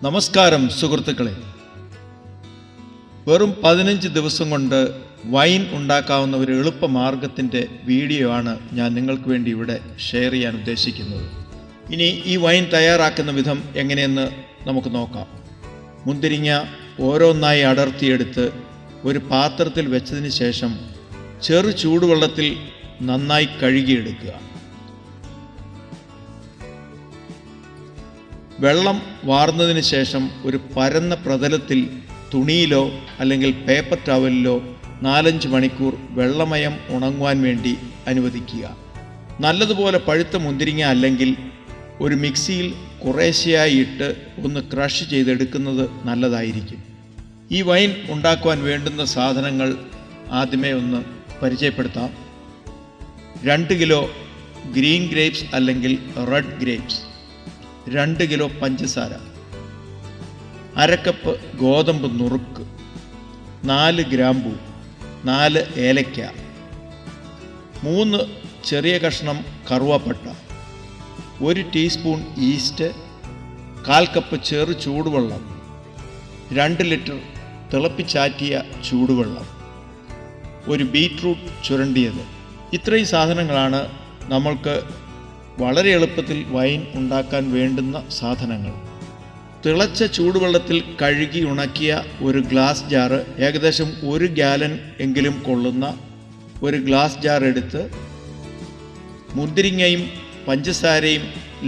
നമസ്കാരം സുഹൃത്തുക്കളെ, വെറും 15 ദിവസം കൊണ്ട് വൈൻ ഉണ്ടാക്കാവുന്ന ഒരു എളുപ്പമാർഗത്തിൻ്റെ വീഡിയോ ആണ് ഞാൻ നിങ്ങൾക്ക് വേണ്ടി ഇവിടെ ഷെയർ ചെയ്യാൻ ഉദ്ദേശിക്കുന്നത്. ഇനി ഈ വൈൻ തയ്യാറാക്കുന്ന വിധം എങ്ങനെയെന്ന് നമുക്ക് നോക്കാം. മുന്തിരിങ്ങ ഓരോന്നായി അടർത്തിയെടുത്ത് ഒരു പാത്രത്തിൽ വെച്ചതിന് ശേഷം ചെറു ചൂടുവെള്ളത്തിൽ നന്നായി കഴുകിയെടുക്കുക. വെള്ളം വാർന്നതിന് ശേഷം ഒരു പരന്ന പ്രതലത്തിൽ തുണിയിലോ അല്ലെങ്കിൽ പേപ്പർ ടവലിലോ 4-5 മണിക്കൂർ വെള്ളമയം ഉണങ്ങുവാൻ വേണ്ടി അനുവദിക്കുക. നല്ലതുപോലെ പഴുത്ത മുന്തിരിങ്ങ അല്ലെങ്കിൽ ഒരു മിക്സിയിൽ കുറേശ്ശെയായി ഇട്ട് ഒന്ന് ക്രഷ് ചെയ്തെടുക്കുന്നത് നല്ലതായിരിക്കും. ഈ വൈൻ ഉണ്ടാക്കുവാൻ വേണ്ടുന്ന സാധനങ്ങൾ ആദ്യമേ ഒന്ന് പരിചയപ്പെടുത്താം. 2 കിലോ ഗ്രീൻ ഗ്രേപ്സ് അല്ലെങ്കിൽ റെഡ് ഗ്രേപ്സ്, 2 കിലോ പഞ്ചസാര, 1/2 കപ്പ് ഗോതമ്പ് നുറുക്ക്, 4 ഗ്രാമ്പൂ, 4 ഏലക്ക, 3 ചെറിയ കഷ്ണം കറുവാപ്പട്ട, 1 ടീസ്പൂൺ ഈസ്റ്റ്, 1/4 കപ്പ് ചെറു ചൂടുവെള്ളം, 2 ലിറ്റർ തിളപ്പിച്ചാറ്റിയ ചൂടുവെള്ളം, 1 ബീറ്റ്റൂട്ട് ചുരണ്ടിയത്. ഇത്രയും സാധനങ്ങളാണ് നമ്മൾക്ക് വളരെ എളുപ്പത്തിൽ വൈൻ ഉണ്ടാക്കാൻ വേണ്ടുന്ന സാധനങ്ങൾ. തിളച്ച ചൂടുവെള്ളത്തിൽ കഴുകി ഉണക്കിയ ഒരു ഗ്ലാസ് ജാറ്, ഏകദേശം 1 ഗാലൻ എങ്കിലും കൊള്ളുന്ന ഒരു ഗ്ലാസ് ജാർ എടുത്ത് മുന്തിരിങ്ങയും പഞ്ചസാരയും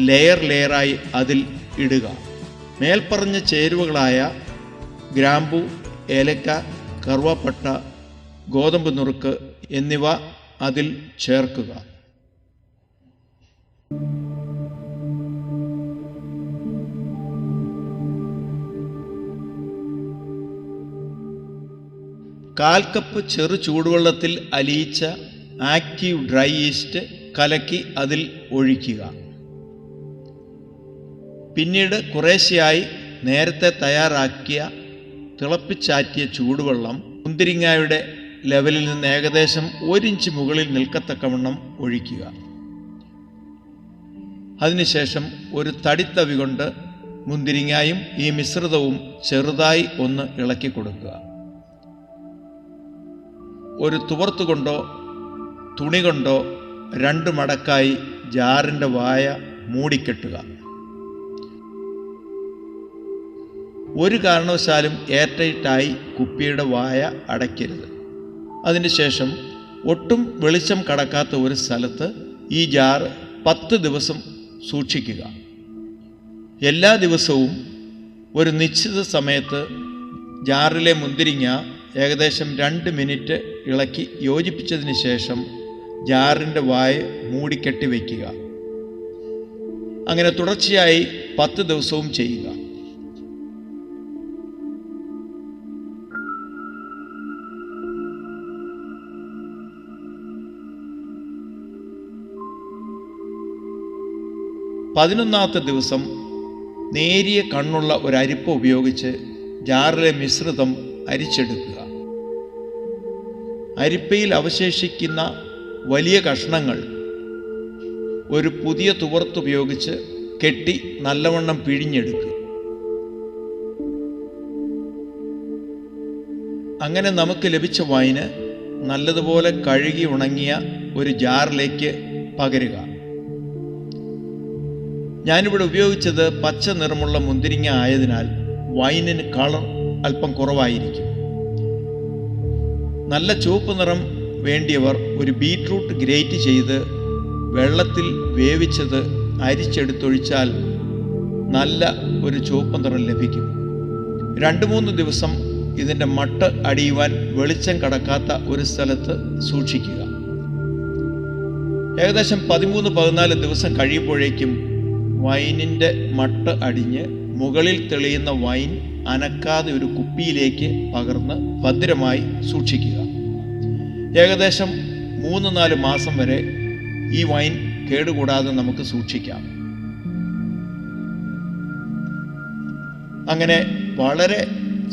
ലെയറായി അതിൽ ഇടുക. മേൽപ്പറഞ്ഞ ചേരുവകളായ ഗ്രാമ്പു, ഏലക്ക, കറുവാപ്പട്ട, ഗോതമ്പ് നുറുക്ക് എന്നിവ അതിൽ ചേർക്കുക. കാൽ കപ്പ് ചെറു ചൂടുവെള്ളത്തിൽ അലിയിച്ച ആക്റ്റീവ് ഡ്രൈ ഈസ്റ്റ് കലക്കി അതിൽ ഒഴിക്കുക. പിന്നീട് കുറേശ്ശെയായി നേരത്തെ തയ്യാറാക്കിയ തിളപ്പിച്ചാറ്റിയ ചൂടുവെള്ളം മുന്തിരിങ്ങയുടെ ലെവലിൽ നിന്ന് ഏകദേശം 1 ഇഞ്ച് മുകളിൽ നിൽക്കത്തക്കവണ്ണം ഒഴിക്കുക. അതിനുശേഷം ഒരു തടിത്തവി കൊണ്ട് മുന്തിരിങ്ങയും ഈ മിശ്രിതവും ചെറുതായി ഒന്ന് ഇളക്കി കൊടുക്കുക. ഒരു തുവർത്തുകൊണ്ടോ തുണി കൊണ്ടോ 2 മടക്കായി ജാറിൻ്റെ വായ മൂടിക്കെട്ടുക. ഒരു കാരണവശാലും എയർടൈറ്റായി കുപ്പിയുടെ വായ അടയ്ക്കരുത്. അതിനുശേഷം ഒട്ടും വെളിച്ചം കടക്കാത്ത ഒരു സ്ഥലത്ത് ഈ ജാർ 10 ദിവസം സൂക്ഷിക്കുക. എല്ലാ ദിവസവും ഒരു നിശ്ചിത സമയത്ത് ജാറിലെ മുന്തിരിങ്ങ ഏകദേശം 2 മിനിറ്റ് ഇളക്കി യോജിപ്പിച്ചതിന് ശേഷം ജാറിൻ്റെ വായ മൂടിക്കെട്ടി വയ്ക്കുക. അങ്ങനെ തുടർച്ചയായി 10 ദിവസവും ചെയ്യുക. പതിനൊന്നാമത്തെ ദിവസം നേരിയ കണ്ണുള്ള ഒരു അരിപ്പ ഉപയോഗിച്ച് ജാറിലെ മിശ്രിതം അരിച്ചെടുക്കുക. അരിപ്പയിൽ അവശേഷിക്കുന്ന വലിയ കഷ്ണങ്ങൾ ഒരു പുതിയ തുവർത്തുപയോഗിച്ച് കെട്ടി നല്ലവണ്ണം പിഴിഞ്ഞെടുക്കുക. അങ്ങനെ നമുക്ക് ലഭിച്ച വൈന് നല്ലതുപോലെ കഴുകി ഉണങ്ങിയ ഒരു ജാറിലേക്ക് പകരുക. ഞാനിവിടെ ഉപയോഗിച്ചത് പച്ച നിറമുള്ള മുന്തിരിങ്ങ ആയതിനാൽ വൈനിന് കളർ അല്പം കുറവായിരിക്കും. നല്ല ചുവപ്പ് നിറം വേണ്ടിയവർ ഒരു ബീറ്റ്റൂട്ട് ഗ്രേറ്റ് ചെയ്ത് വെള്ളത്തിൽ വേവിച്ചത് അരിച്ചെടുത്തൊഴിച്ചാൽ നല്ല ഒരു ചുവപ്പ് നിറം ലഭിക്കും. 2-3 ദിവസം ഇതിൻ്റെ മട്ട് അടിയുവാൻ വെളിച്ചം കടക്കാത്ത ഒരു സ്ഥലത്ത് സൂക്ഷിക്കുക. ഏകദേശം 13-14 ദിവസം കഴിയുമ്പോഴേക്കും വൈനിൻ്റെ മട്ട് അടിഞ്ഞ് മുകളിൽ തെളിയുന്ന വൈൻ അനക്കാതെ ഒരു കുപ്പിയിലേക്ക് പകർന്ന് ഭദ്രമായി സൂക്ഷിക്കുക. ഏകദേശം 3-4 മാസം വരെ ഈ വൈൻ കേടുകൂടാതെ നമുക്ക് സൂക്ഷിക്കാം. അങ്ങനെ വളരെ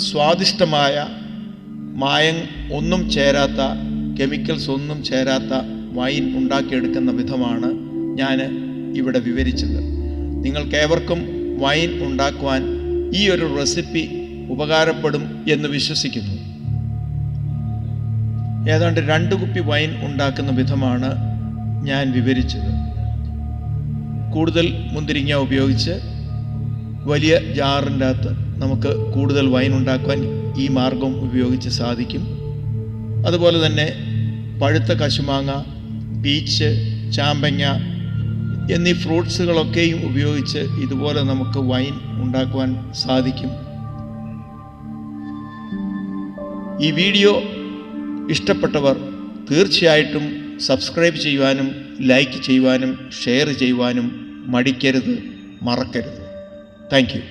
സ്വാദിഷ്ടമായ, മായം ഒന്നും ചേരാത്ത, കെമിക്കൽസ് ഒന്നും ചേരാത്ത വൈൻ ഉണ്ടാക്കിയെടുക്കുന്ന വിധമാണ് ഞാൻ ഇവിടെ വിവരിച്ചത്. നിങ്ങൾക്കേവർക്കും വൈൻ ഉണ്ടാക്കുവാൻ ഈ ഒരു റെസിപ്പി ഉപകാരപ്പെടും എന്ന് വിശ്വസിക്കുന്നു. ഏതാണ്ട് 2 കുപ്പി വൈൻ ഉണ്ടാക്കുന്ന വിധമാണ് ഞാൻ വിവരിച്ചത്. കൂടുതൽ മുന്തിരിങ്ങ ഉപയോഗിച്ച് വലിയ ജാറിൻ്റെ അകത്ത് നമുക്ക് കൂടുതൽ വൈൻ ഉണ്ടാക്കുവാൻ ഈ മാർഗം ഉപയോഗിച്ച് സാധിക്കും. അതുപോലെ തന്നെ പഴുത്ത കശുമാങ്ങ, പീച്ച്, ചാമ്പങ്ങ എന്നീ ഫ്രൂട്ട്സുകളൊക്കെയും ഉപയോഗിച്ച് ഇതുപോലെ നമുക്ക് വൈൻ ഉണ്ടാക്കുവാൻ സാധിക്കും. ഈ വീഡിയോ ഇഷ്ടപ്പെട്ടവർ തീർച്ചയായിട്ടും സബ്സ്ക്രൈബ് ചെയ്യുവാനും ലൈക്ക് ചെയ്യുവാനും ഷെയർ ചെയ്യുവാനും മടിക്കരുത്, മറക്കരുത്. Thank you.